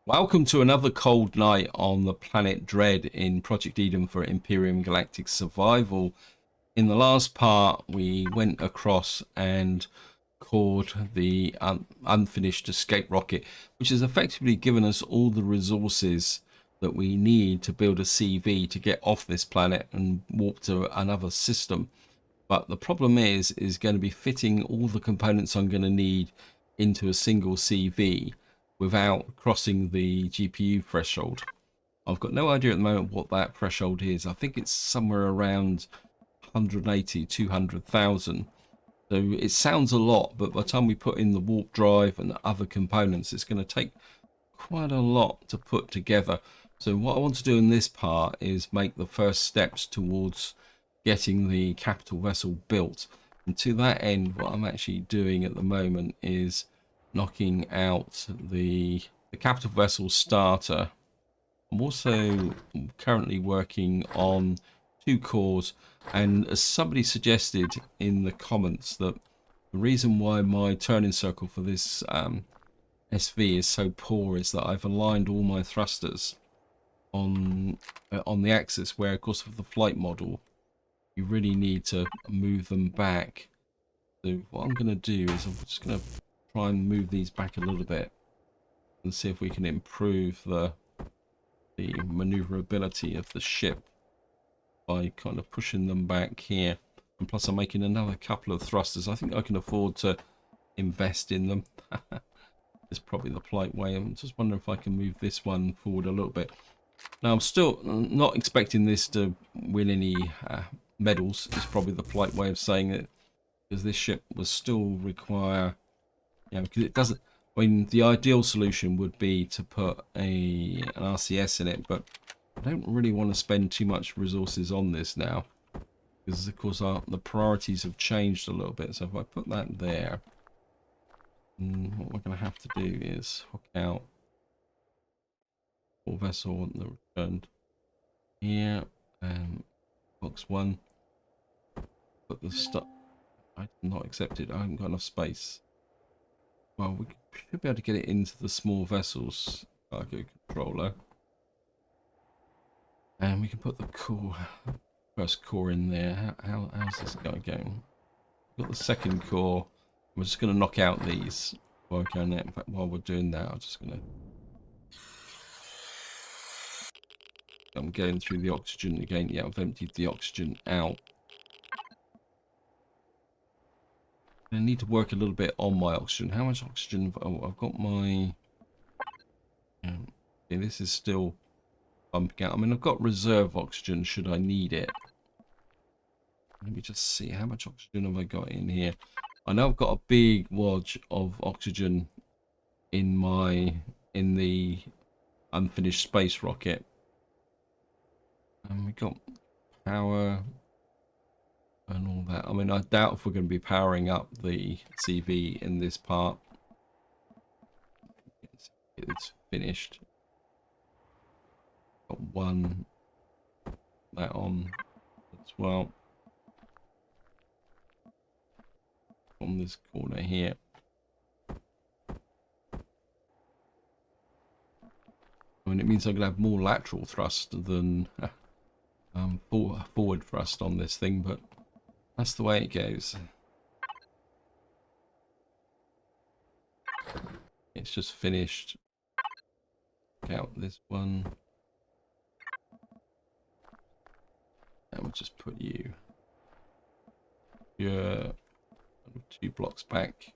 Welcome to another cold night on the planet Dread in Project Eden for Empyrion Galactic Survival. In the last part, we went across and cored the unfinished escape rocket, which has effectively given us all the resources that we need to build a CV to get off this planet and warp to another system. But the problem is going to be fitting all the components I'm going to need into a single CV without crossing the GPU threshold. I've got no idea at the moment what that threshold is. I think it's somewhere around 180, 200,000. So it sounds a lot, but by the time we put in the warp drive and other components, it's going to take quite a lot to put together. So what I want to do in this part is make the first steps towards getting the capital vessel built. And to that end, what I'm actually doing at the moment is knocking out the capital vessel starter. I'm also currently working on 2 cores, and as somebody suggested in the comments, that the reason why my turning circle for this SV is so poor is that I've aligned all my thrusters on the axis, where of course with the flight model you really need to move them back. So what I'm going to do is I'm just going to try and move these back a little bit and see if we can improve the maneuverability of the ship by kind of pushing them back here. And plus I'm making another couple of thrusters. I think I can afford to invest in them. It's probably the polite way. I'm just wondering if I can move this one forward a little bit. Now I'm still not expecting this to win any medals. It's probably the polite way of saying it, because this ship will still require, because it doesn't, I mean, the ideal solution would be to put an RCS in it, but I don't really want to spend too much resources on this now, because of course the priorities have changed a little bit. So if I put that there, what we're going to have to do is hook out full vessel and the returned here, and box 1, put the stuff. I'm not accepted. I haven't got enough space. Well, we should be able to get it into the small vessels cargo controller, and we can put the first core in there. How's this guy going? We've got the second core. We're just going to knock out these while we're going there. In fact, while we're doing that, I'm going through the oxygen again. Yeah, I've emptied the oxygen out. I need to work a little bit on my oxygen. How much oxygen? Oh, I've got my. Okay, this is still bumping out. I mean, I've got reserve oxygen should I need it. Let me just see how much oxygen have I got in here. I know I've got a big wad of oxygen in the unfinished space rocket, and we got power and all that. I mean, I doubt if we're going to be powering up the CV in this part. It's finished. Got one that on as well from this corner here. I mean, it means I'm going to have more lateral thrust than forward thrust on this thing, but that's the way it goes. It's just finished. Check out this one. And we'll just put you here 2 blocks back.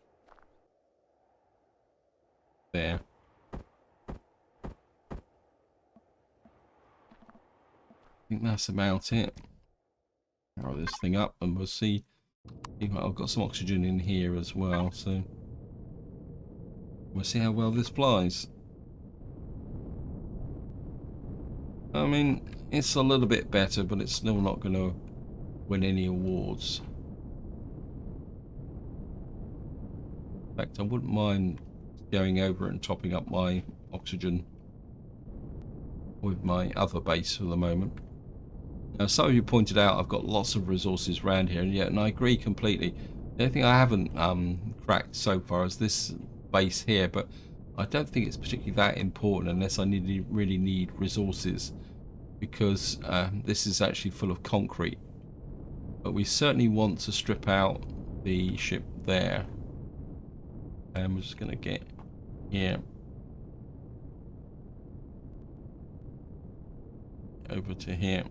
There. I think that's about it. Power this thing up and we'll see. I've got some oxygen in here as well, so we'll see how well this flies. I mean, it's a little bit better, but it's still not going to win any awards. In fact, I wouldn't mind going over and topping up my oxygen with my other base for the moment. Now, some of you pointed out I've got lots of resources around here, and I agree completely. The only thing I haven't cracked so far is this base here, but I don't think it's particularly that important unless I really need resources, because this is actually full of concrete. But we certainly want to strip out the ship there. And we're just going to get here. Over to here.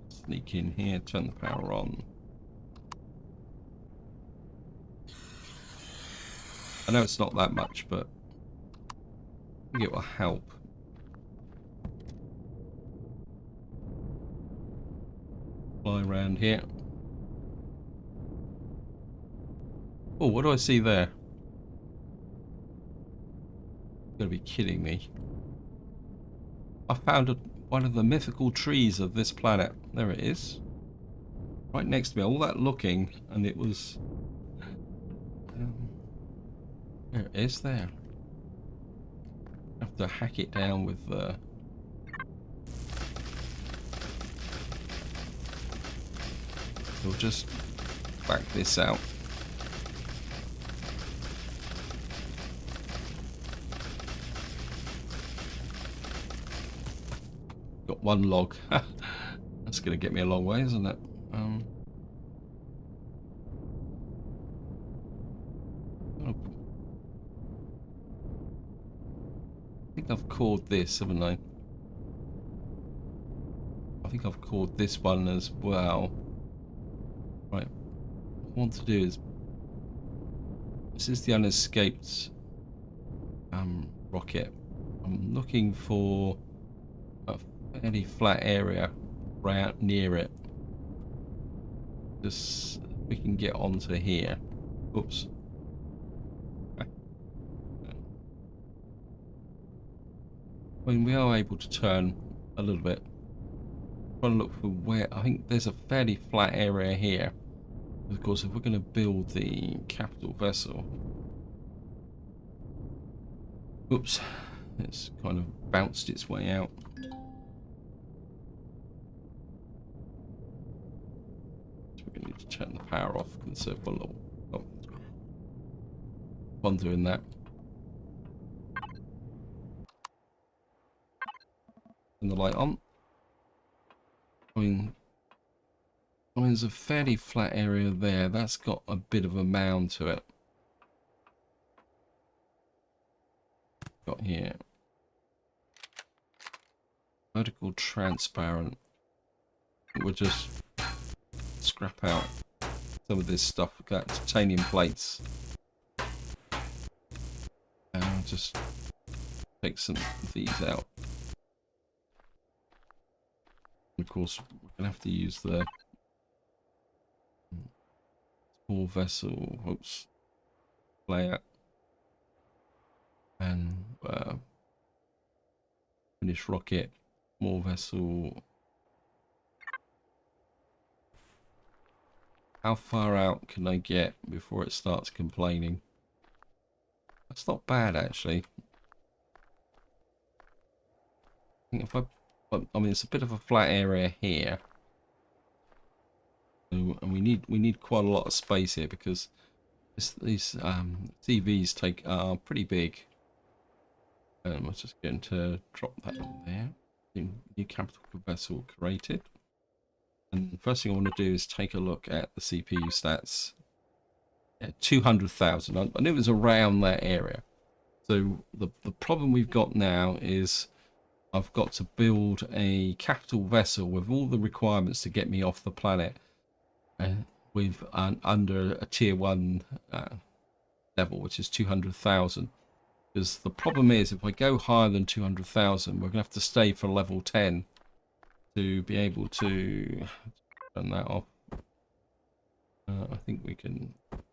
Sneak in here, turn the power on. I know it's not that much, but I think it will help. Fly around here. Oh, what do I see there? You're gonna be kidding me. I found one of the mythical trees of this planet. There it is. Right next to me. All that looking, and it was... there it is there. I have to hack it down with the... we'll just back this out. Got one log. That's going to get me a long way, isn't it? I think I've cored this, haven't I? I think I've cored this one as well. Right. What I want to do is... this is the unescaped rocket. I'm looking for a fairly flat area right near it. Just we can get onto here. Oops. I mean, we are able to turn a little bit. Trying to look for where... I think there's a fairly flat area here. Of course, if we're going to build the capital vessel... oops. It's kind of bounced its way out. So we're going to need to turn the power off, conserve one little... oh. While I'm doing that. Turn the light on. I mean, there's a fairly flat area there. That's got a bit of a mound to it. Got here. Vertical transparent. We'll just scrap out some of this stuff. We've got titanium plates. And I'll just take some of these out. Of course, we're going to have to use the small vessel, oops, layer, and finish rocket, small vessel. How far out can I get before it starts complaining? That's not bad, actually. I think if I mean, it's a bit of a flat area here, so, and we need quite a lot of space here because these TVs are pretty big. And we're just going to drop that in there. New capital vessel created. And the first thing I want to do is take a look at the CPU stats. Yeah, 200,000. I knew it was around that area. So the problem we've got now is I've got to build a capital vessel with all the requirements to get me off the planet with under a tier 1 level, which is 200,000. Because the problem is, if I go higher than 200,000, we're going to have to stay for level 10 to be able to turn that off. I think we can put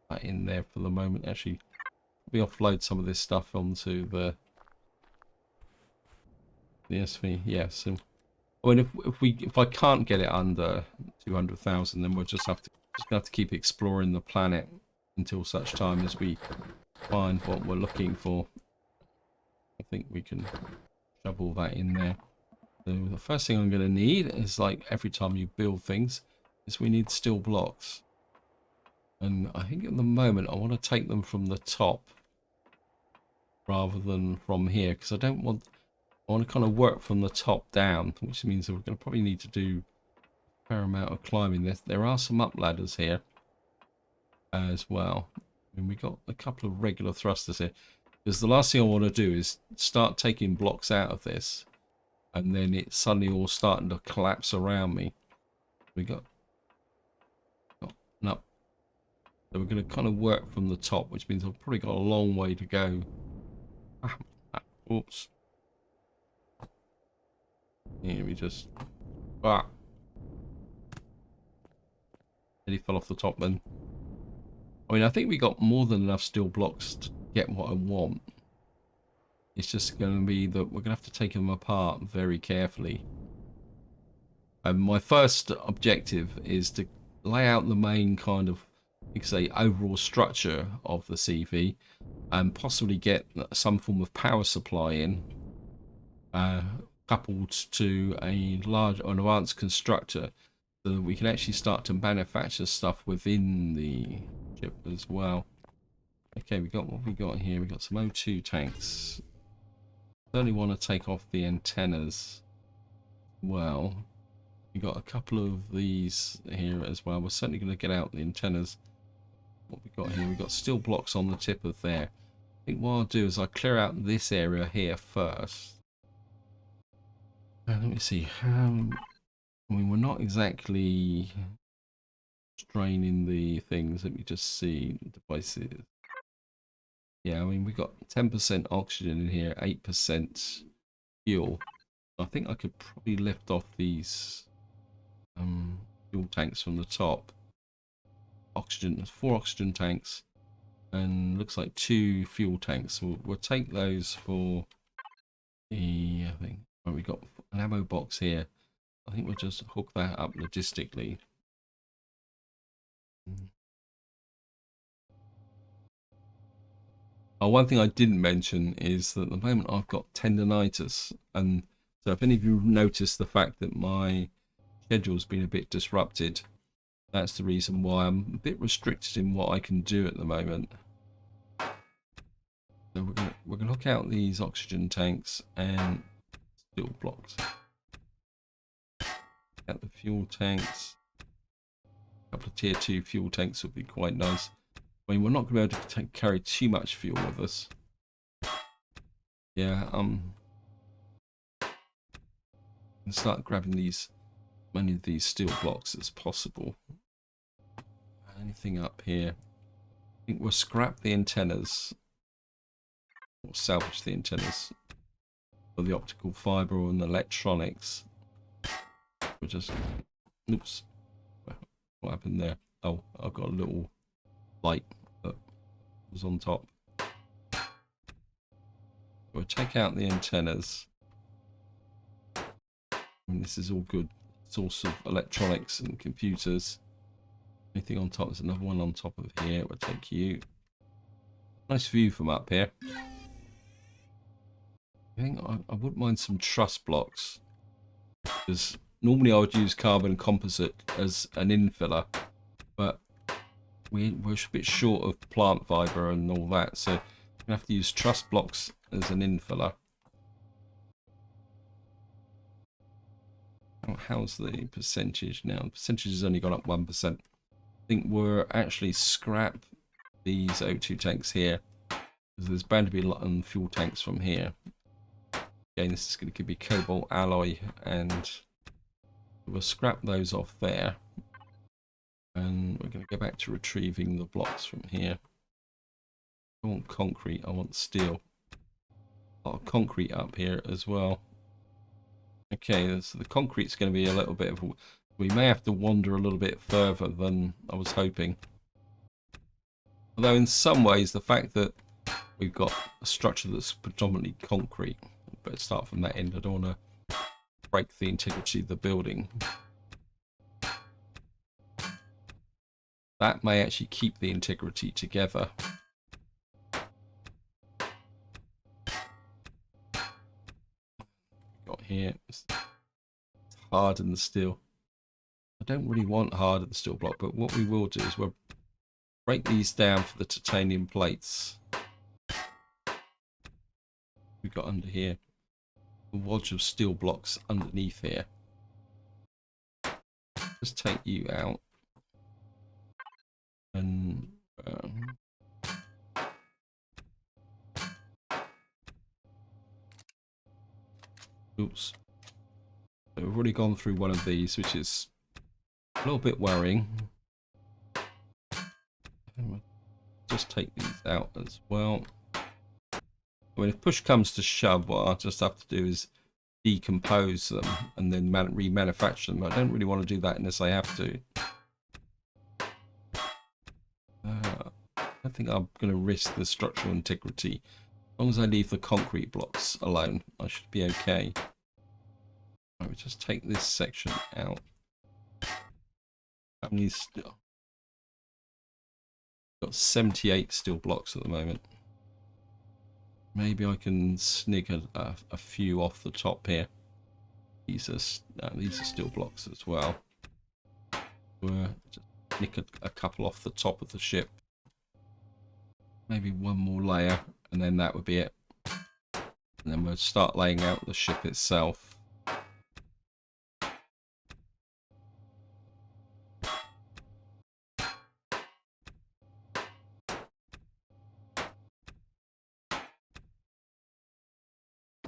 that in there for the moment. Actually, we offload some of this stuff onto the SV. Yeah, so I mean, if I can't get it under 200,000, then we'll just have to keep exploring the planet until such time as we find what we're looking for. I think we can shovel that in there. So the first thing I'm going to need is, like every time you build things, is we need steel blocks. And I think at the moment I want to take them from the top rather than from here, because I want to kind of work from the top down, which means that we're going to probably need to do a fair amount of climbing. There are some up ladders here as well. I mean, we got a couple of regular thrusters here, because the last thing I want to do is start taking blocks out of this and then it's suddenly all starting to collapse around me. We got no. So we're going to kind of work from the top, which means I've probably got a long way to go. Oops. Here we just... Ah. He fell off the top then. I mean, I think we got more than enough steel blocks to get what I want. It's just going to be that we're going to have to take them apart very carefully. And my first objective is to lay out the main kind of, you could say, overall structure of the CV and possibly get some form of power supply in, coupled to an advanced constructor, so that we can actually start to manufacture stuff within the ship as well. Okay, we got what we got here. We got some O2 tanks. Certainly want to take off the antennas. Well, we got a couple of these here as well. We're certainly going to get out the antennas. What we got here? We got steel blocks on the tip of there. I think what I'll do is I'll clear out this area here first. Let me see. I mean, we're not exactly straining the things. Let me just see devices. Yeah, I mean, we got 10% oxygen in here, 8% fuel. I think I could probably lift off these fuel tanks from the top. Oxygen, 4 oxygen tanks, and looks like 2 fuel tanks. We'll take those for the, I think, well, we got an ammo box here. I think we'll just hook that up logistically. Oh, one thing I didn't mention is that at the moment I've got tendinitis, and so if any of you notice the fact that my schedule's been a bit disrupted, that's the reason why I'm a bit restricted in what I can do at the moment. So we're gonna hook out these oxygen tanks and steel blocks. Out the fuel tanks. A couple of tier 2 fuel tanks would be quite nice. I mean, we're not going to be able to carry too much fuel with us. Yeah, and start grabbing these, many of these steel blocks as possible. Anything up here? I think we'll scrap the antennas, or salvage the antennas for the optical fiber and the electronics. We'll just, oops, what happened there? Oh, I've got a little light that was on top. We'll take out the antennas. And this is all good source of electronics and computers. Anything on top? There's another one on top of here. We'll take you. Nice view from up here. I think I wouldn't mind some truss blocks, because normally I would use carbon composite as an infiller, but we're a bit short of plant fiber and all that, so we have to use truss blocks as an infiller. Oh, how's the percentage now? The percentage has only gone up 1%. I think we're actually scrap these O2 tanks here, because there's bound to be a lot of fuel tanks from here. Again, this is going to be cobalt alloy, and we'll scrap those off there. And we're going to go back to retrieving the blocks from here. I want concrete, I want steel. A lot of concrete up here as well. Okay, so the concrete's going to be a little bit of a... We may have to wander a little bit further than I was hoping. Although in some ways, the fact that we've got a structure that's predominantly concrete, better start from that end. I don't want to break the integrity of the building. That may actually keep the integrity together. Got here, it's hardened steel. I don't really want hardened steel block, but what we will do is we'll break these down for the titanium plates. We've got under here a wodge of steel blocks underneath here. Just take you out and oops. So we've already gone through one of these, which is a little bit worrying. Just take these out as well. I mean, if push comes to shove, what I'll just have to do is decompose them and then remanufacture them. I don't really want to do that unless I have to. I think I'm going to risk the structural integrity. As long as I leave the concrete blocks alone, I should be okay. Right, we just take this section out. How many still? Got 78 steel blocks at the moment. Maybe I can snig a few off the top here. These are steel blocks as well. Just nick a couple off the top of the ship. Maybe one more layer, and then that would be it. And then we'll start laying out the ship itself.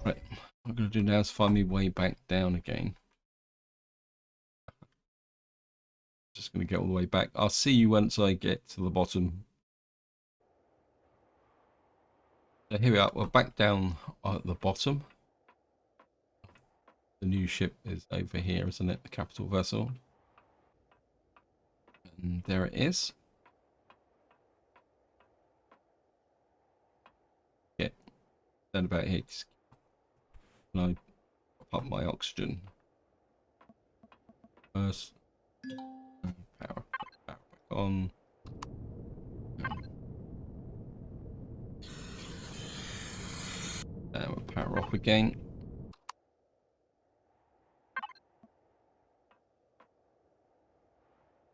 Right, what I'm going to do now is find my way back down again. Just going to get all the way back. I'll see you once I get to the bottom. So here we are. We're back down at the bottom. The new ship is over here, isn't it? The capital vessel. And there it is. Yeah, down about here. Can I pop up my oxygen? First, power back on. And we'll power off again.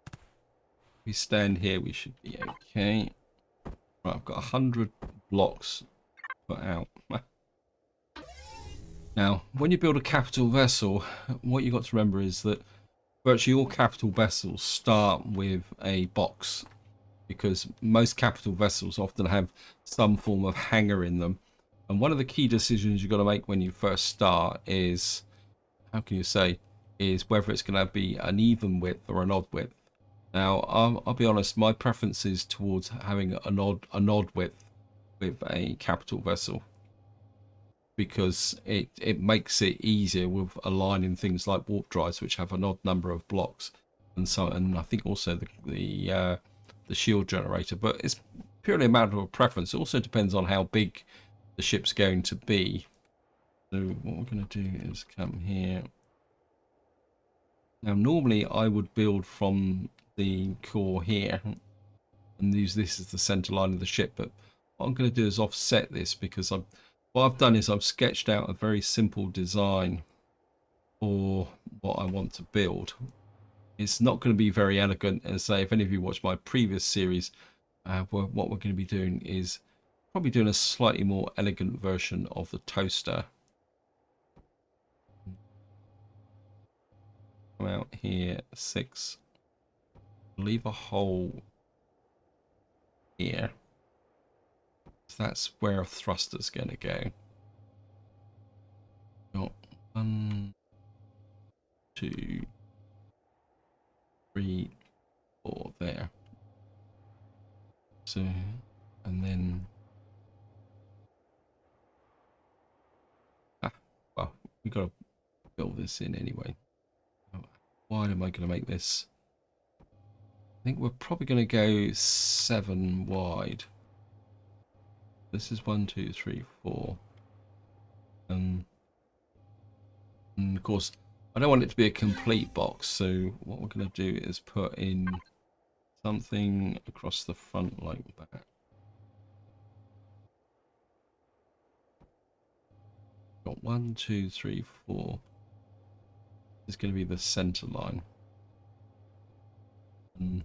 If we stand here, we should be okay. Right, I've got 100 blocks put out. Now, when you build a capital vessel, what you've got to remember is that virtually all capital vessels start with a box, because most capital vessels often have some form of hangar in them. And one of the key decisions you've got to make when you first start is, how can you say, is whether it's going to be an even width or an odd width. Now, I'll be honest, my preference is towards having an odd width with a capital vessel, because it makes it easier with aligning things like warp drives, which have an odd number of blocks, and so, and I think also the shield generator. But it's purely a matter of preference. It also depends on how big the ship's going to be. So what we're going to do is come here. Now, normally I would build from the core here and use this as the center line of the ship, but what I'm going to do is offset this, because what I've done is I've sketched out a very simple design for what I want to build. It's not going to be very elegant, and say if any of you watched my previous series, what we're going to be doing is probably doing a slightly more elegant version of the toaster. Come out here, 6. Leave a hole here. So that's where a thruster's going to go. Got 1, 2, 3, 4 there. So, and then well, we got to build this in anyway. Why am I going to make this? I think we're probably going to go 7 wide. This is 1, 2, 3, 4. And of course, I don't want it to be a complete box. So what we're going to do is put in something across the front like that. Got 1, 2, 3, 4. This is going to be the center line. And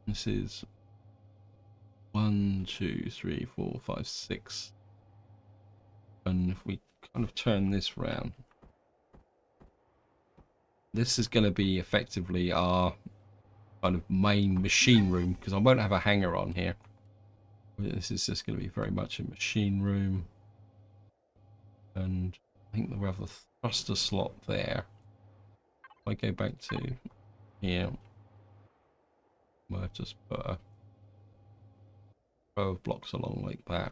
This is 1, 2, 3, 4, 5, 6. And if we kind of turn this round, this is going to be effectively our kind of main machine room, because I won't have a hangar on here. This is just going to be very much a machine room. And I think we'll have a thruster slot there. If I go back to here, we'll just put a row of blocks along like that.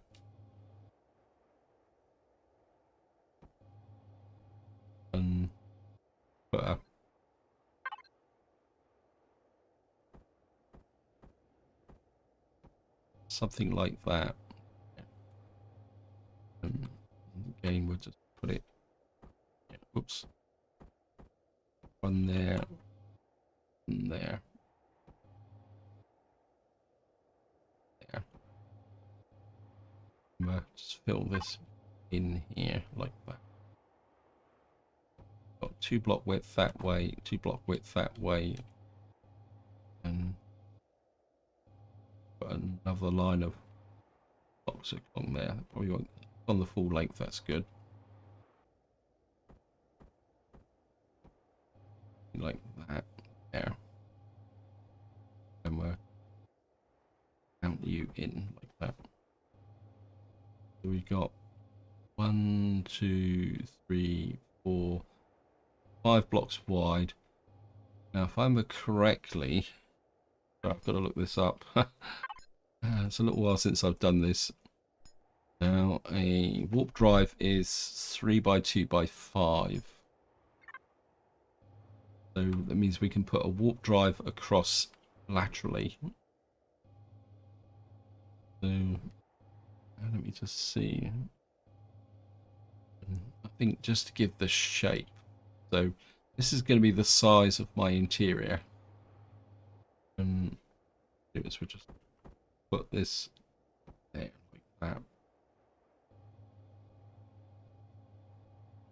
And put a something like that. And again, we'll just put it, whoops, one there, and there, there. And we'll just fill this in here like that. Got 2 block width that way, 2 block width that way, and put another line of blocks along there. Probably won't on the full length. That's good. Like that there, and we'll count you in like that. So we've got 1, 2, 3, 4, 5 blocks wide. Now, if I remember correctly, I've got to look this up. It's a little while since I've done this. Now, a warp drive is 3 by 2 by 5. So that means we can put a warp drive across laterally. So let me just see. I think just to give the shape. So this is going to be the size of my interior. And we'll just put this there like that.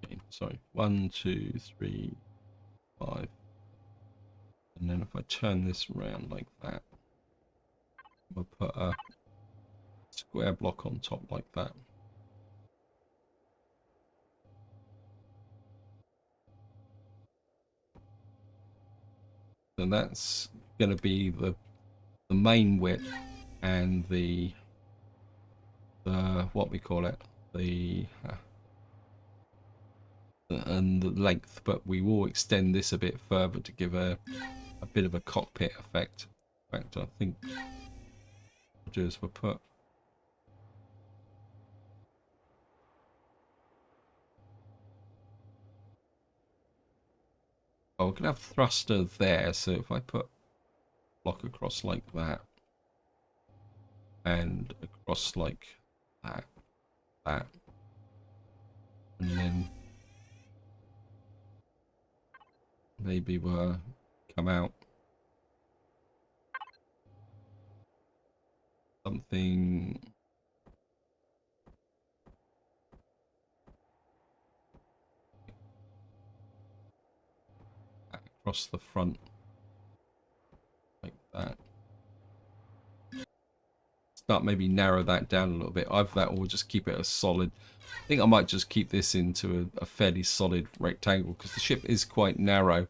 Okay, sorry, 1, 2, 3, 5. And then if I turn this around like that, we'll put a square block on top like that. So that's going to be the main width and the what we call it, and the length, but we will extend this a bit further to give a bit of a cockpit effect. In fact, I think what we'll do is we'll put we're gonna have thruster there, so if I put block across like that and across like that, and then maybe we'll come out something across the front like that. Start maybe narrow that down a little bit. Either that or just keep it as solid. I think I might just keep this into a fairly solid rectangle because the ship is quite narrow.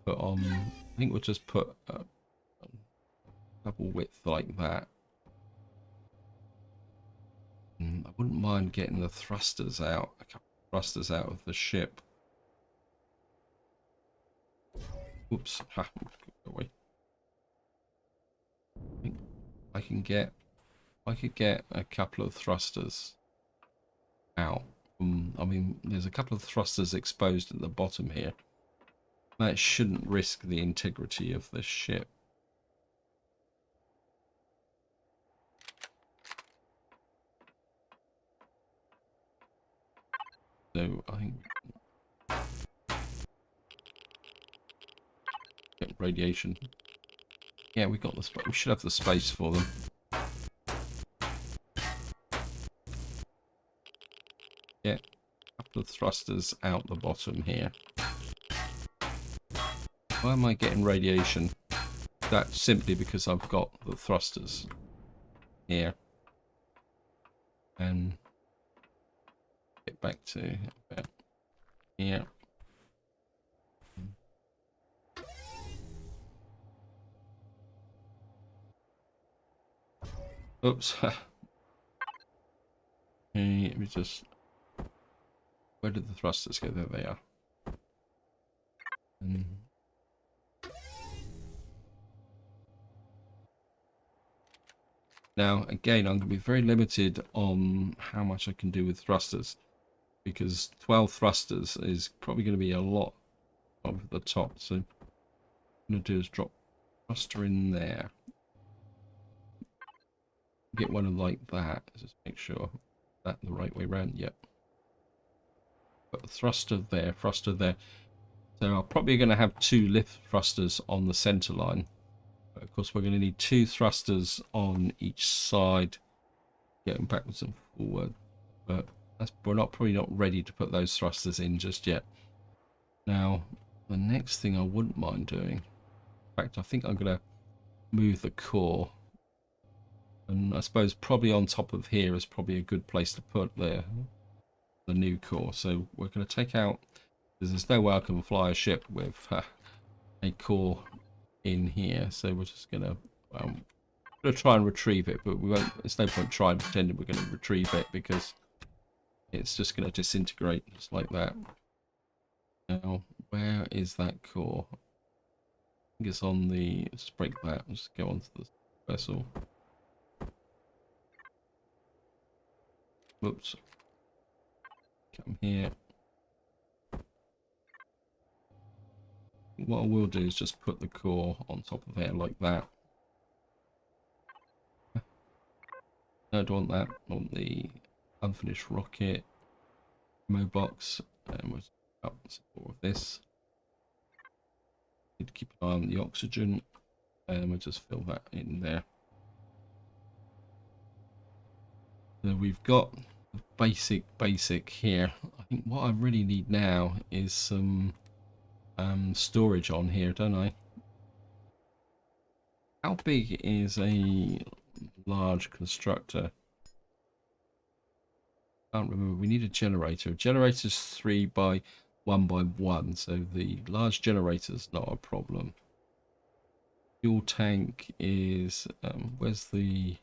But I think we'll just put a double width like that. I wouldn't mind getting the thrusters out, a couple of thrusters out of the ship. Oops, ha, go away. I think I could get a couple of thrusters out. I mean, there's a couple of thrusters exposed at the bottom here. That shouldn't risk the integrity of the ship. So I think get radiation. Yeah, we got the space. We should have the space for them. Yeah, a couple of thrusters out the bottom here. Why am I getting radiation? That's simply because I've got the thrusters here. And get back to about here. Oops. Let me just... Where did the thrusters go? There they are. And now, again, I'm going to be very limited on how much I can do with thrusters, because 12 thrusters is probably going to be a lot over the top. So what I'm going to do is drop thruster in there. Get one like that. Just make sure that's the right way around. Yep. Got the thruster there, thruster there. So I'm probably going to have 2 lift thrusters on the center line. But of course, we're going to need 2 thrusters on each side, getting backwards and forward. But we're probably not ready to put those thrusters in just yet. Now, the next thing I wouldn't mind doing, in fact, I think I'm going to move the core. And I suppose probably on top of here is probably a good place to put the new core. So we're going to take out, because there's no way I can fly a ship with a core in here. So we're just going to try and retrieve it, but we won't. There's no point trying pretending we're going to retrieve it, because it's just going to disintegrate just like that. Now, where is that core? I think it's on the... Let's break that. Let's go onto the vessel. Whoops. Come here. What I will do is just put the core on top of there like that. No, I don't want that. I want the unfinished rocket ammo box, and we'll up support of this. Need to keep an eye on the oxygen, and we'll just fill that in there. So we've got the basic here. I think what I really need now is some storage on here, don't I? How big is a large constructor? I can't remember. We need a generator. A generator's 3 by 1 by 1, so the large generator's not a problem. Fuel tank is where's the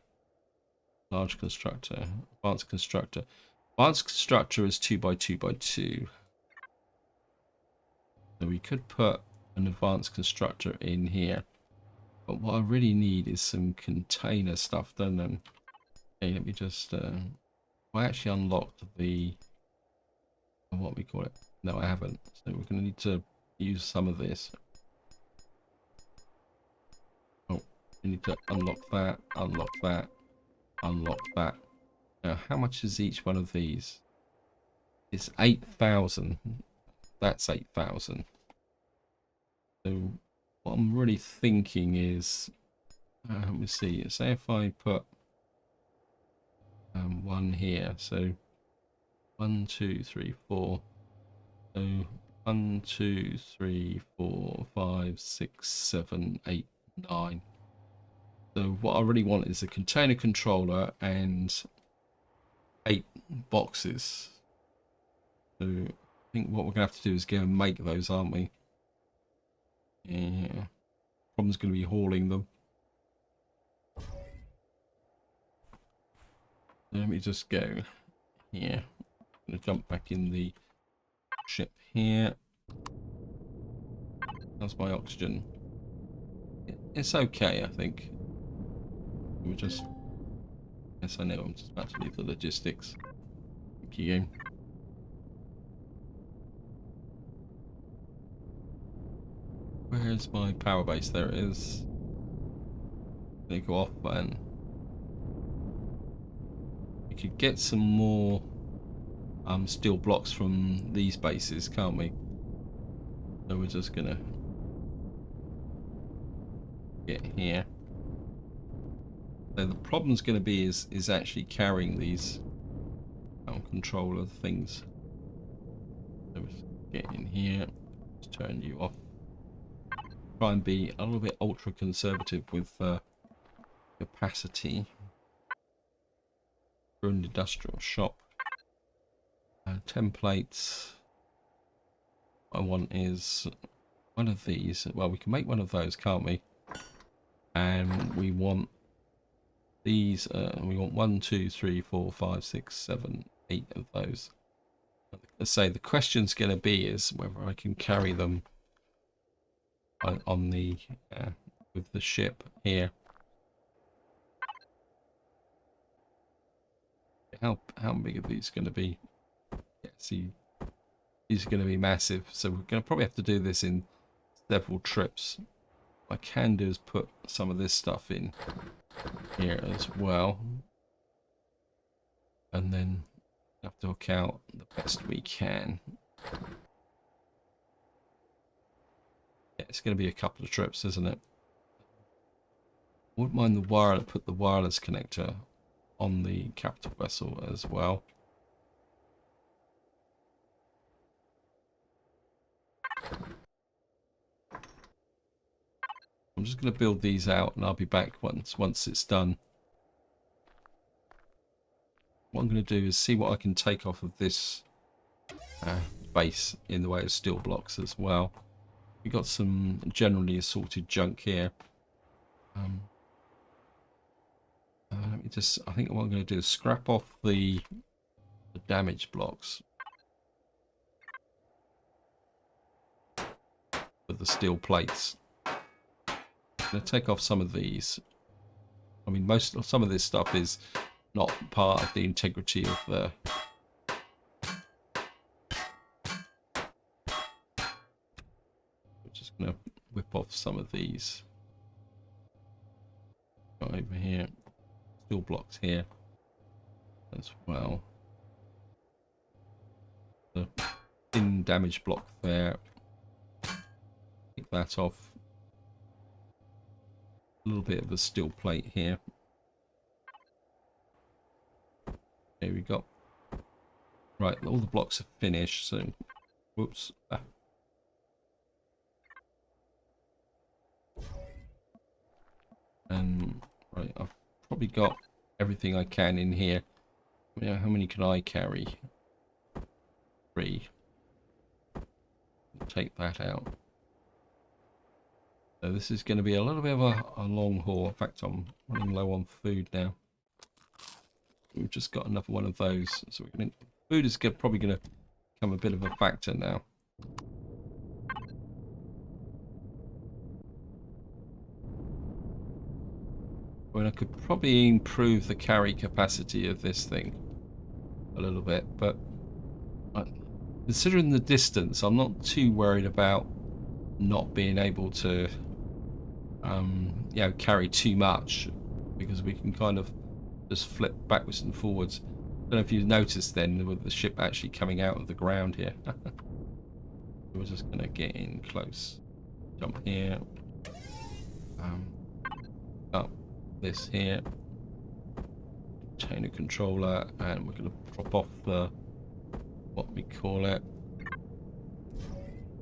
large constructor? Advanced constructor. Advanced constructor is 2 by 2 by 2. So we could put an advanced constructor in here. But what I really need is some container stuff, don't I? Okay, let me just... I actually unlocked the... What we call it? No, I haven't. So we're going to need to use some of this. Oh, we need to unlock that, unlock that, unlock that. Now, how much is each one of these? It's 8,000. That's 8,000. So what I'm really thinking is, let me see. Say if I put one here. So 1, 2, 3, 4. So 1, 2, 3, 4, 5, 6, 7, 8, 9. So what I really want is a container controller and 8 boxes. So I think what we're going to have to do is go and make those, aren't we? Yeah. Problem's going to be hauling them. Let me just go here. I'm going to jump back in the ship here. That's my oxygen. It's okay, I think. We just... Yes, I know. I'm just about to leave the logistics. Thank you. Where's my power base? There it is. Let me go off button. We could get some more steel blocks from these bases, can't we? So we're just gonna get here. So the problem's going to be is actually carrying these controller things. So get in here. Let's turn you off. try and be a little bit ultra conservative with capacity for an industrial shop. Templates. What I want is one of these. Well, we can make one of those, can't we? And we want these. We want 1, 2, 3, 4, 5, 6, 7, 8 of those. Let's say the question's going to be is whether I can carry them on the with the ship here. How big are these going to be? Yeah, see, these are going to be massive, so we're going to probably have to do this in several trips. What I can do is put some of this stuff in here as well, and then have to account the best we can. Yeah, it's going to be a couple of trips, isn't it? Wouldn't mind put the wireless connector on the capital vessel as well. I'm just going to build these out, and I'll be back once it's done. What I'm going to do is see what I can take off of this base in the way of steel blocks as well. We've got some generally assorted junk here. Let me just, I think what I'm going to do is scrap off the damaged blocks with the steel plates. I'm going to take off some of these. I mean, some of this stuff is not part of the integrity of the just going to whip off some of these. Got over here, steel blocks here as well. The thin damage block there. Take that off. A little bit of a steel plate here. There we go. Right, all the blocks are finished, so whoops. And right, I've probably got everything I can in here. Yeah, how many can I carry? 3. Take that out. So this is going to be a little bit of a long haul. In fact, I'm running low on food now. We've just got another one of those. So food is probably going to become a bit of a factor now. Well, I could probably improve the carry capacity of this thing a little bit, but considering the distance, I'm not too worried about not being able to you know, carry too much, because we can kind of just flip backwards and forwards. I don't know if you've noticed then with the ship actually coming out of the ground here. We're just going to get in close. Jump here. Up this here. Chain of controller, and we're going to drop off the, what we call it.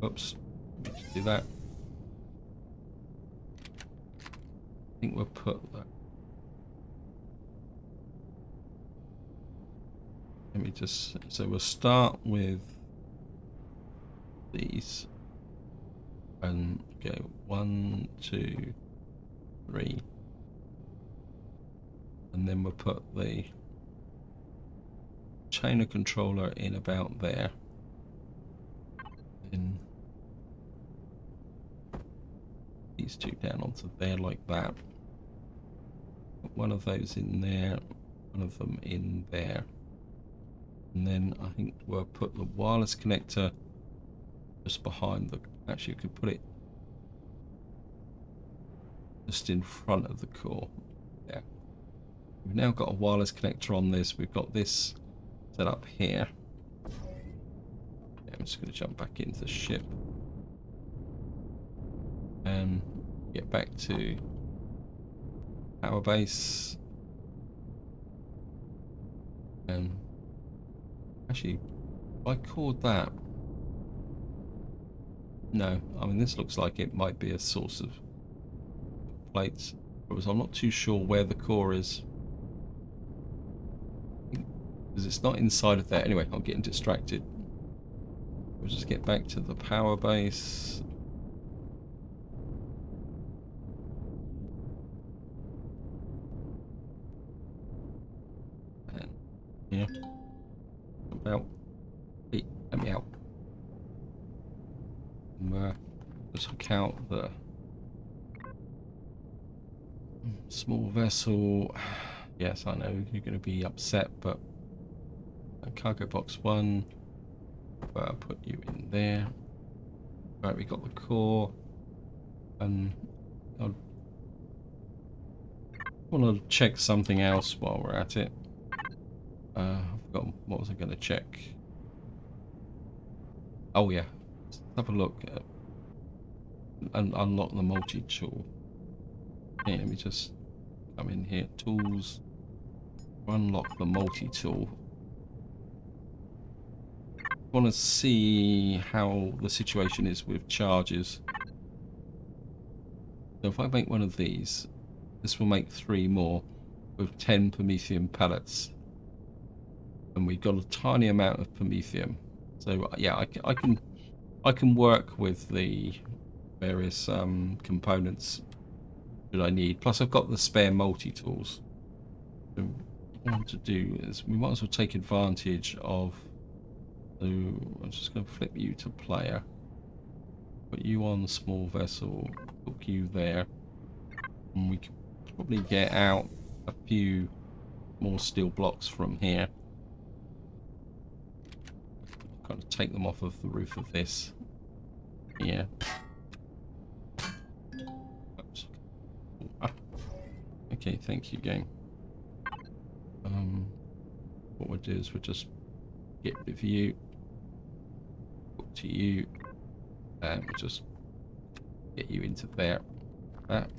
Oops. Let me just do that. I think we'll put that. Let me just, so we'll start with these and go 1, 2, 3, and then we'll put the chain of controller in about there. And these two down onto there like that. Put one of those in there, one of them in there. And then I think we'll put the wireless connector just behind the, actually we could put it just in front of the core. Yeah. We've now got a wireless connector on this. We've got this set up here. Yeah, I'm just going to jump back into the ship and get back to power base. And actually, if I cord that, No, I mean this looks like it might be a source of plates. Because I'm not too sure where the core is. Because it's not inside of there. Anyway, I'm getting distracted. We'll just get back to the power base. And yeah. About. Hey, let me out. Let's count the small vessel. Yes, I know you're going to be upset, but cargo box 1. But I'll put you in there. Right, we got the core. And I want to check something else while we're at it. I forgot, what was I going to check? Oh yeah, let's have a look at, and unlock the multi-tool. Okay, let me just come in here, tools, unlock the multi-tool. I want to see how the situation is with charges. So if I make one of these, this will make 3 more with 10 promethium pellets. And we've got a tiny amount of promethium. So yeah, I can work with the various components that I need. Plus I've got the spare multi-tools. So what I want to do is we might as well take advantage of. So I'm just going to flip you to player. Put you on small vessel. Hook you there. And we can probably get out a few more steel blocks from here. Kind of take them off of the roof of this. Yeah. Oops. Ah. Okay, thank you, game. What we'll do is we'll just get rid of you. Hook to you. And we'll just get you into there. That.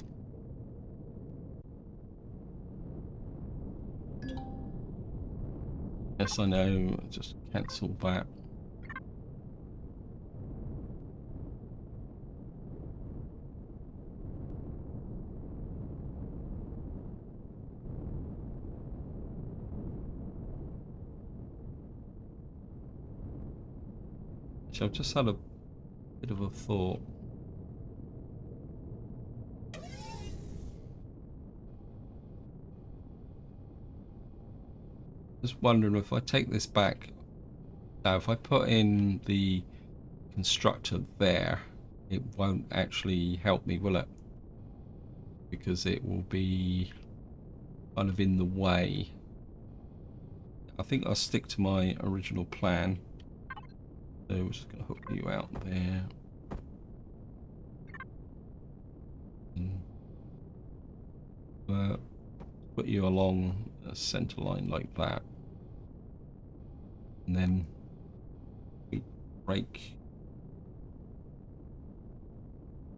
Yes, I know. Just cancel that. So I've just had a bit of a thought. Just wondering if I take this back. Now, if I put in the constructor there, it won't actually help me, will it? Because it will be kind of in the way. I think I'll stick to my original plan. So we're just going to hook you out there. And, put you along a center line like that. And then we break.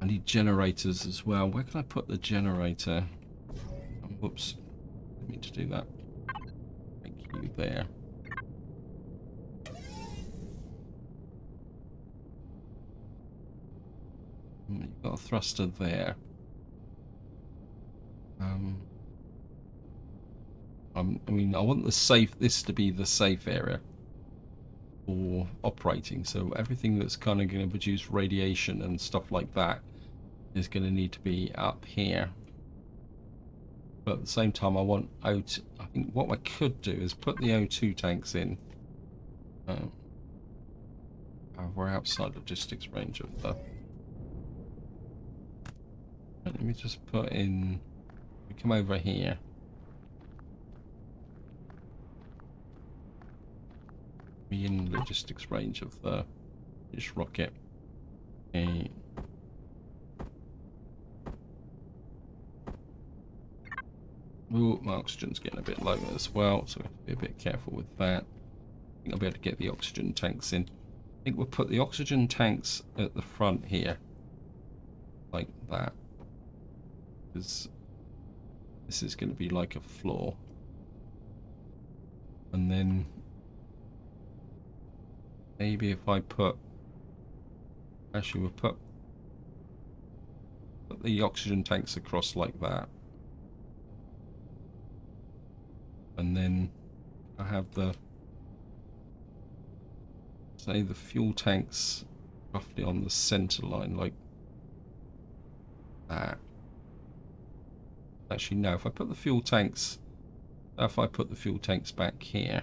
I need generators as well. Where can I put the generator? Oh, whoops. Didn't mean to do that. Make you there. You've got a thruster there. I mean, I want this to be the safe area for operating. So everything that's kind of going to produce radiation and stuff like that is going to need to be up here. But at the same time, I want O2. I think what I could do is put the O2 tanks in. We're outside logistics range of the. Let me just put in. We come over here. Be in logistics range of the this rocket. Okay. Ooh, my oxygen's getting a bit low as well, so we have to be a bit careful with that. I think I'll be able to get the oxygen tanks in. I think we'll put the oxygen tanks at the front here. Like that. Because this is going to be like a floor. And then maybe if I put Actually, we'll put the oxygen tanks across like that. And then I have the, say, the fuel tanks roughly on the center line like that. Actually, no, if I put the fuel tanks back here.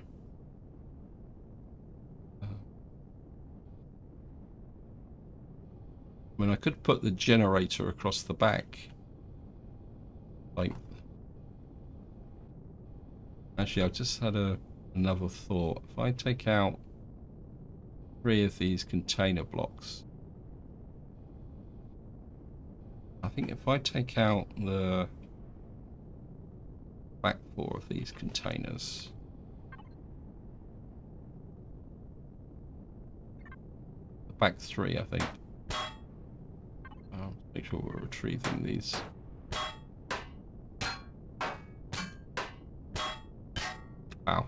I mean, I could put the generator across the back. Like, actually, I've just had another thought. If I take out 3 of these container blocks, I think if I take out the back 4 of these containers, the back 3, I think. Make sure we're retrieving these. Wow.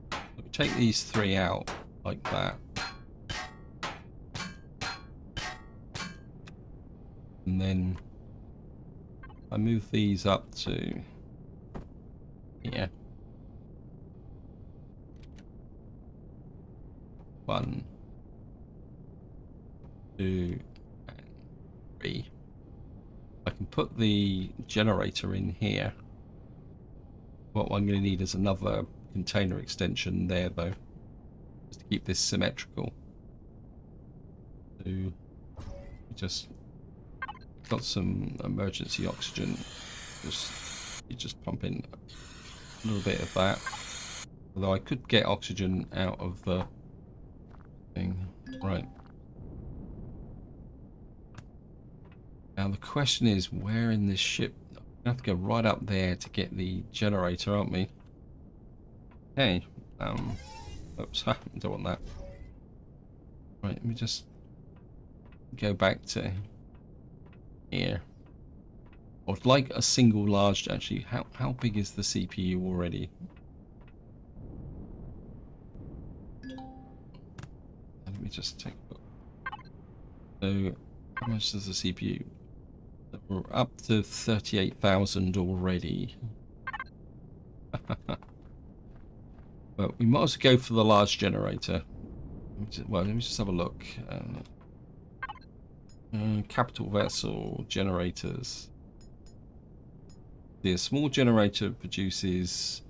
Let me take these 3 out like that. And then I move these up to here. 1, 2, and 3. I can put the generator in here. What I'm going to need is another container extension there, though, just to keep this symmetrical. So just got some emergency oxygen. You just pump in a little bit of that. Although I could get oxygen out of the thing. Right. Now the question is, where in this ship? We have to go right up there to get the generator, aren't we? Hey, oops, don't want that. Right, let me just go back to here. I'd like a single large, actually. How big is the CPU already? Let me just take a look. So, how much is the CPU? We're up to 38,000 already. Well, we might as well go for the large generator. Well, let me just have a look. Capital vessel generators. The small generator produces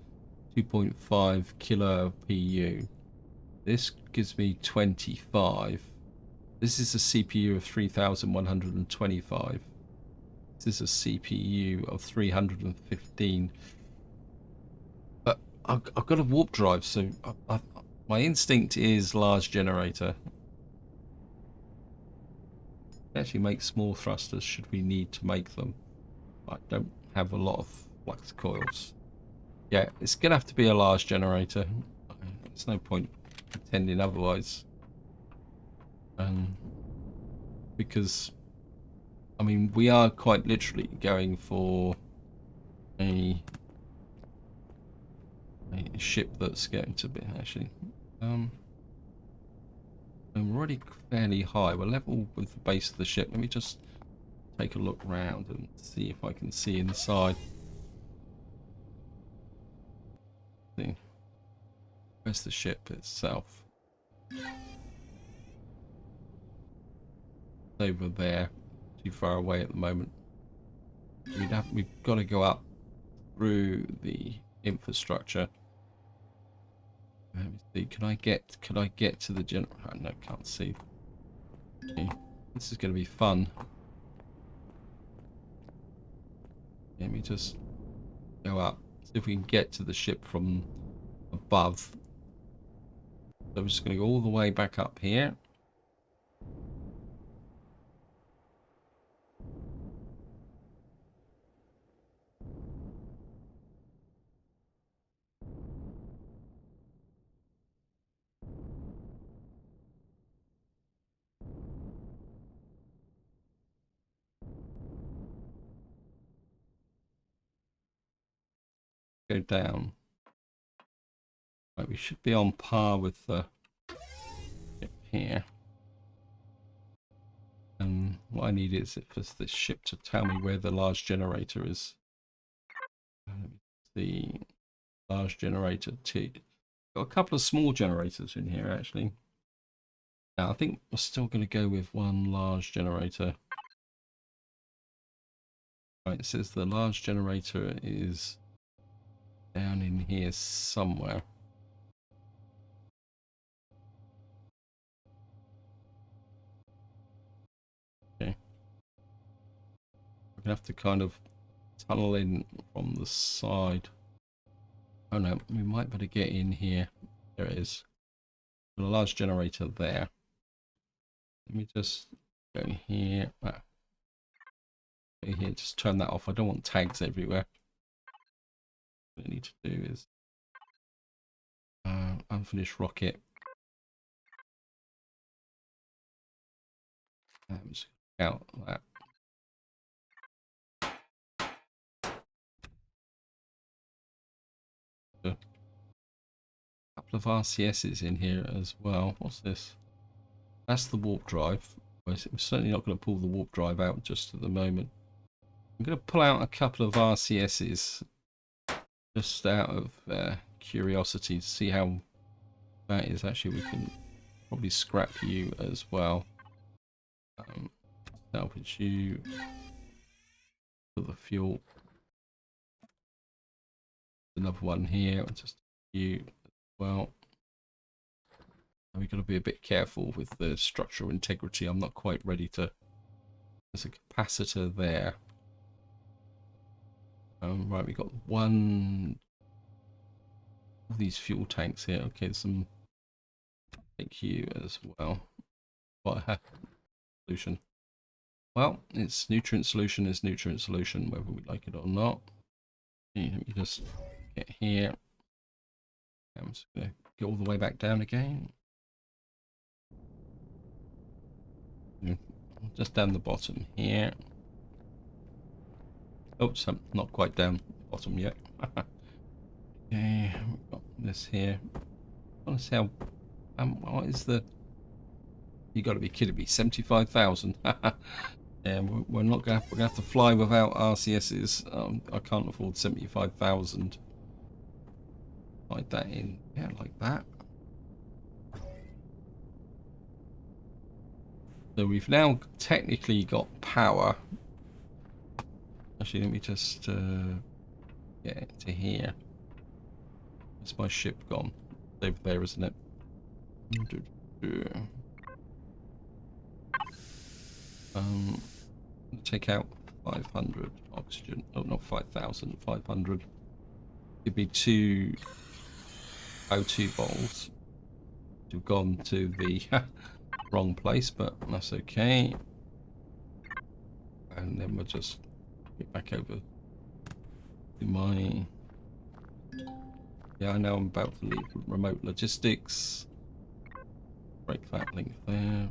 2.5 kilo PU. This gives me 25. This is a CPU of 3,125. This is a CPU of 315. But I've got a warp drive, so my instinct is large generator. Actually make small thrusters should we need to make them. I don't have a lot of flux coils. Yeah, it's gonna have to be a large generator. There's no point pretending otherwise. Because I mean we are quite literally going for a ship that's going to be actually I'm already fairly high. We're level with the base of the ship. Let me just take a look around and see if I can see inside. See. Where's the ship itself? Over there. Too far away at the moment. We've got to go up through the infrastructure. Let me see. Can I get to the generator? Oh, no, can't see. Okay. This is going to be fun. Let me just go up. See if we can get to the ship from above. So I'm just going to go all the way back up here. go down. Right, we should be on par with the ship here. And what I need is for this ship to tell me where the large generator is. The large generator T. Got a couple of small generators in here actually. Now I think we're still going to go with one large generator. Right, it says the large generator is down in here somewhere. Okay. We're going to have to kind of tunnel in from the side. Oh no, we might better get in here. There it is. Got a large generator there. Let me just go here. Go here, just turn that off. I don't want tags everywhere. What I need to do is unfinished rocket. Just out that. A couple of RCSs in here as well. What's this? That's the warp drive. We're certainly not going to pull the warp drive out just at the moment. I'm going to pull out a couple of RCSs just out of curiosity to see how that is. Actually, we can probably scrap you as well. Salvage you for the fuel. Another one here. Just you as well. We've got to be a bit careful with the structural integrity. I'm not quite ready to. There's a capacitor there. Right, we got one. All these fuel tanks here. Okay, there's some. Take you as well. What a solution. Well, it's nutrient solution is nutrient solution, whether we like it or not. Okay, let me just get here. I'm just going to go all the way back down again. Just down the bottom here. Oops, I'm not quite down the bottom yet. Okay, we've got this here. I want to see how. What is the? You got to be kidding me! 75,000. Yeah, we're not going. We're going to have to fly without RCSs. I can't afford 75,000. Like that in. Yeah, like that. So we've now technically got power. Actually, let me just get it to here. It's my ship gone. It's over there, isn't it? Take out 500 oxygen. Oh, not 5,000. 500. Give me 2 O2 bowls. We've gone to the wrong place, but that's okay. And then we'll just get back over to my. Yeah, I know I'm about to leave remote logistics. Break that link there.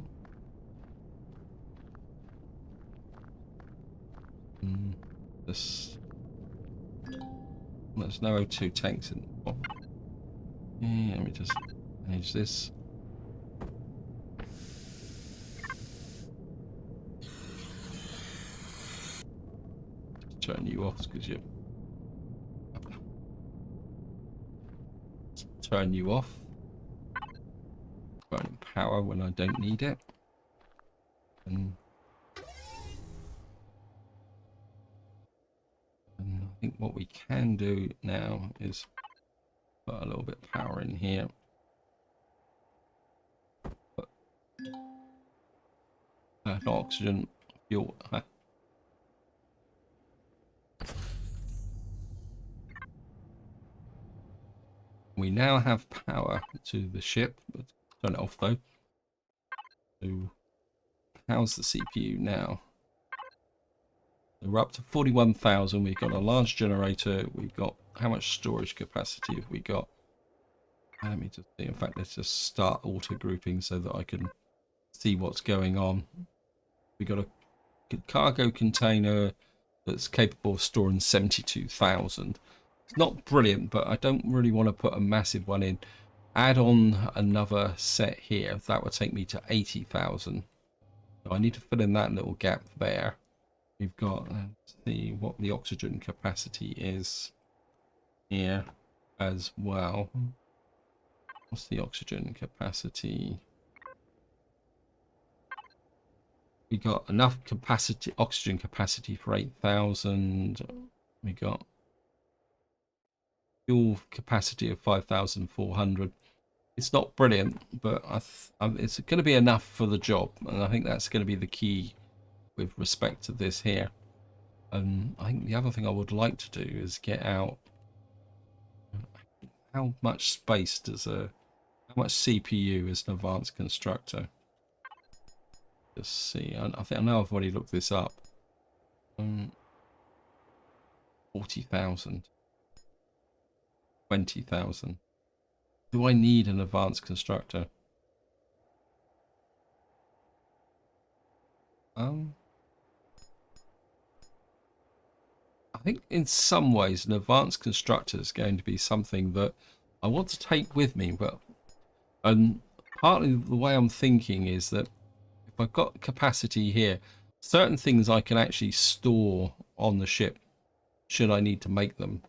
This. There's no O2 tanks in. Oh. Yeah, let me just manage this. Turn you off because you turn you off. Burning power when I don't need it. And I think what we can do now is put a little bit of power in here. Put oxygen fuel. We now have power to the ship, but turn it off though. So how's the CPU now? So we're up to 41,000. We've got a large generator. We've got how much storage capacity have we got? Let me just see. In fact, let's just start auto grouping so that I can see what's going on. We got a cargo container that's capable of storing 72,000. It's not brilliant, but I don't really want to put a massive one in. Add on another set here. That would take me to 80,000. So I need to fill in that little gap there. We've got, let's see what the oxygen capacity is here as well. What's the oxygen capacity? We got enough capacity, oxygen capacity for 8,000. We got fuel capacity of 5,400. It's not brilliant, but it's going to be enough for the job, and I think that's going to be the key with respect to this here. And I think the other thing I would like to do is get out how much space does how much CPU is an advanced constructor. Just see. I know I've already looked this up. 40,000, 20,000. Do I need an advanced constructor? I think in some ways an advanced constructor is going to be something that I want to take with me, but partly the way I'm thinking is that if I've got capacity here, certain things I can actually store on the ship should I need to make them.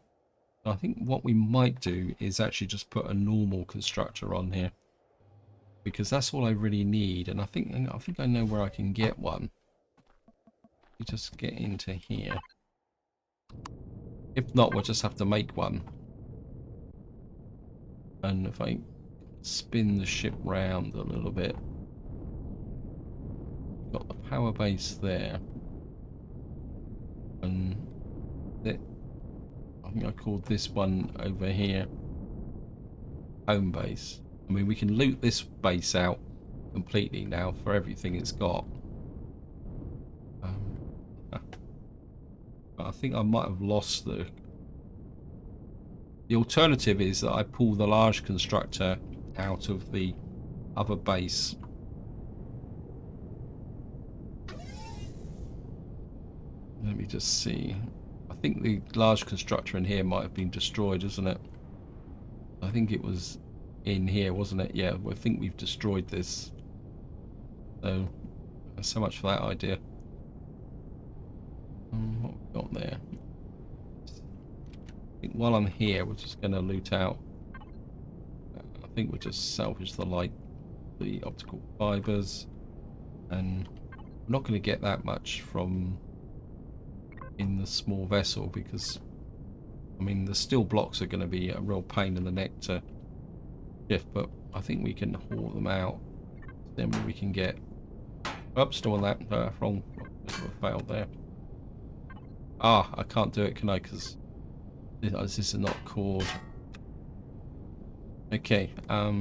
I think what we might do is actually just put a normal constructor on here, because that's all I really need, and I think I know where I can get one. You just get into here. If not, we'll just have to make one. And if I spin the ship round a little bit, got the power base there, and I think I called this one over here home base. I mean, we can loot this base out completely now for everything it's got. I think I might have lost the alternative is that I pull the large constructor out of the other base. Let me just see. I think the large constructor in here might have been destroyed, isn't it? I think it was in here, wasn't it? Yeah, I think we've destroyed this. So much for that idea. What we've got there. I think while I'm here, we're just going to loot out. I think we'll just salvage the light, the optical fibers, and we're not going to get that much from in the small vessel, because I mean the steel blocks are going to be a real pain in the neck to shift, but I think we can haul them out. Then we can get still on that wrong, failed there. I can't do it, can I? Because this is not cord. Okay, I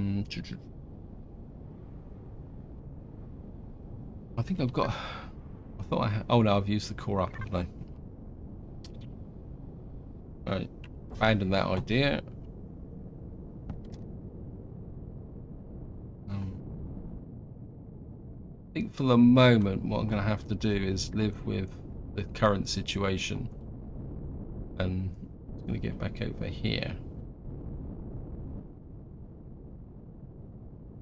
think I've got, I thought I had, oh no, I've used the core up, haven't I? Right, abandon that idea. I think for the moment what I'm going to have to do is live with the current situation, and I'm going to get back over here.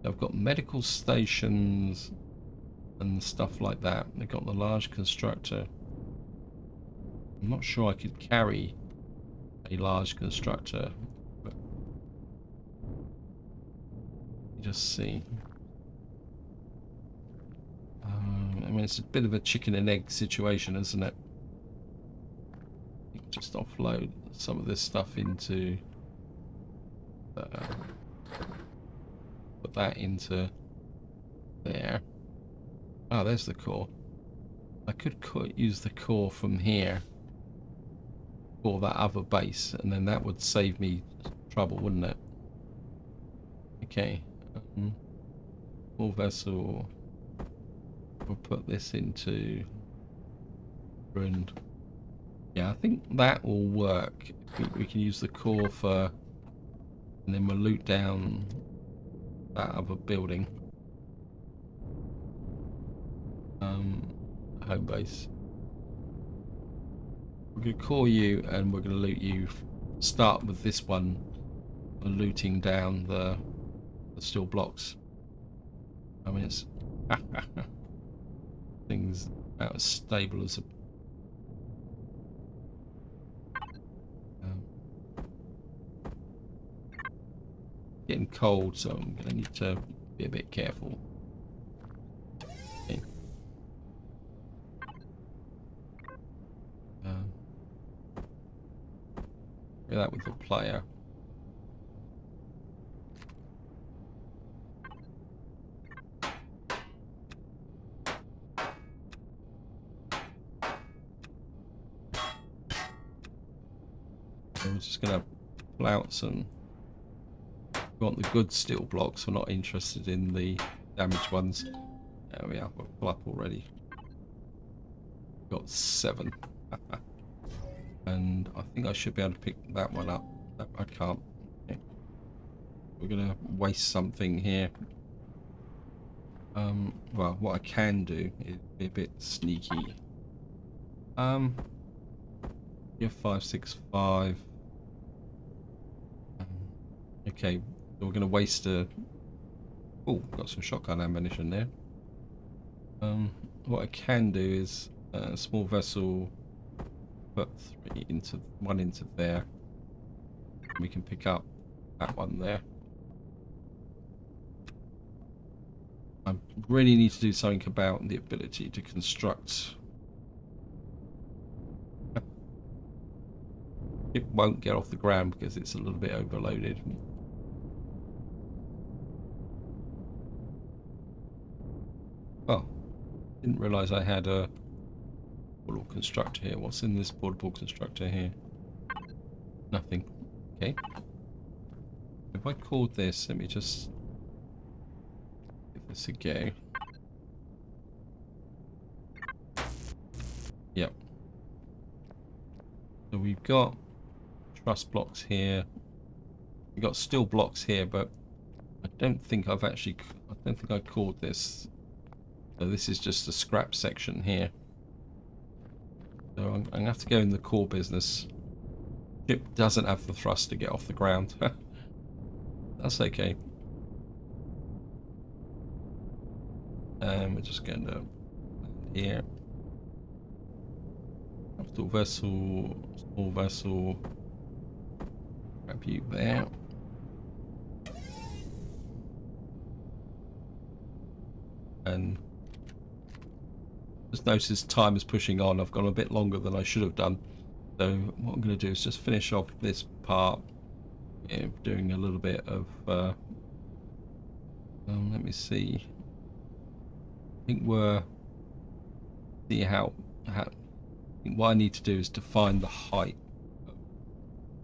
I've got medical stations and stuff like that. They've got the large constructor. I'm not sure I could carry a large constructor, but you just see. I mean, it's a bit of a chicken and egg situation, isn't it? You can just offload some of this stuff into put that into there. Oh, there's the core. I could use the core from here for that other base, and then that would save me trouble, wouldn't it? Okay. Full vessel. We'll put this into, and yeah, I think that will work. We can use the core for, and then we'll loot down that other building. Home base. We're gonna core you, and we're gonna loot you start with this one, looting down the steel blocks. I mean, it's things about as stable as a getting cold, so I'm gonna need to be a bit careful. Okay. Do that with the player. So we're just gonna pull out some. We want the good steel blocks. We're not interested in the damaged ones. There we are. We're full up already. Got 7. And I think I should be able to pick that one up. I can't. Okay. We're gonna waste something here. Well, what I can do is be a bit sneaky. Yeah, 565. Okay, so we're gonna waste a. Oh, got some shotgun ammunition there. What I can do is a small vessel. Put 1 into there. We can pick up that one there. I really need to do something about the ability to construct. It won't get off the ground because it's a little bit overloaded. Oh, didn't realize I had a portable constructor here. What's in this portable constructor here? Nothing. Okay. If I called this, let me just give this a go. Yep. So we've got truss blocks here. We've got steel blocks here, but I don't think I've actually. I don't think I called this. So this is just the scrap section here. So I'm going to have to go in the core business. Ship doesn't have the thrust to get off the ground. That's okay. And we're just going to land here. Capital vessel, small vessel. Grab you there. And just notice time is pushing on. I've gone a bit longer than I should have done. So what I'm going to do is just finish off this part. Doing a little bit of. Let me see. I think we're. See how. I think what I need to do is define the height.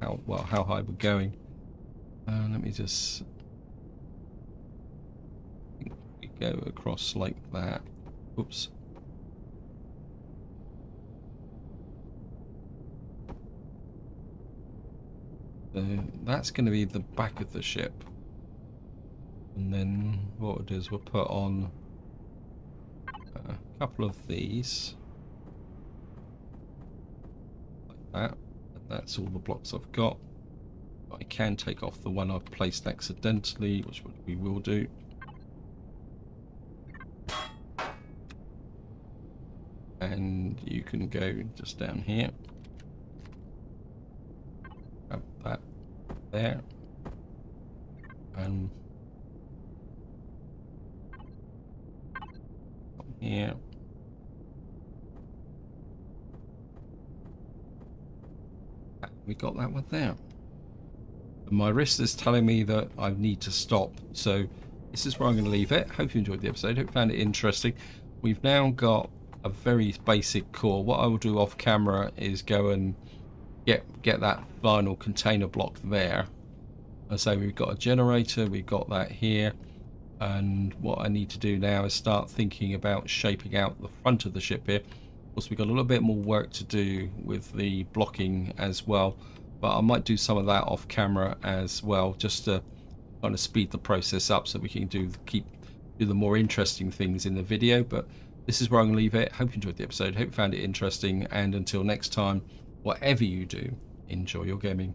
How high we're going. Let me just. I think we go across like that. Oops. So that's going to be the back of the ship. And then what we'll do is we'll put on a couple of these. Like that. And that's all the blocks I've got. I can take off the one I've placed accidentally, which we will do. And you can go just down here. Grab that there. And here. We got that one there. My wrist is telling me that I need to stop, so this is where I'm going to leave it. Hope you enjoyed the episode. Hope you found it interesting. We've now got a very basic core. What I will do off camera is go and get that final container block there. I say we've got a generator, we've got that here, and what I need to do now is start thinking about shaping out the front of the ship here. Of course, we've got a little bit more work to do with the blocking as well, but I might do some of that off camera as well, just to kind of speed the process up so we can do the more interesting things in the video. But this is where I'm going to leave it. Hope you enjoyed the episode. Hope you found it interesting, and until next time, whatever you do, enjoy your gaming.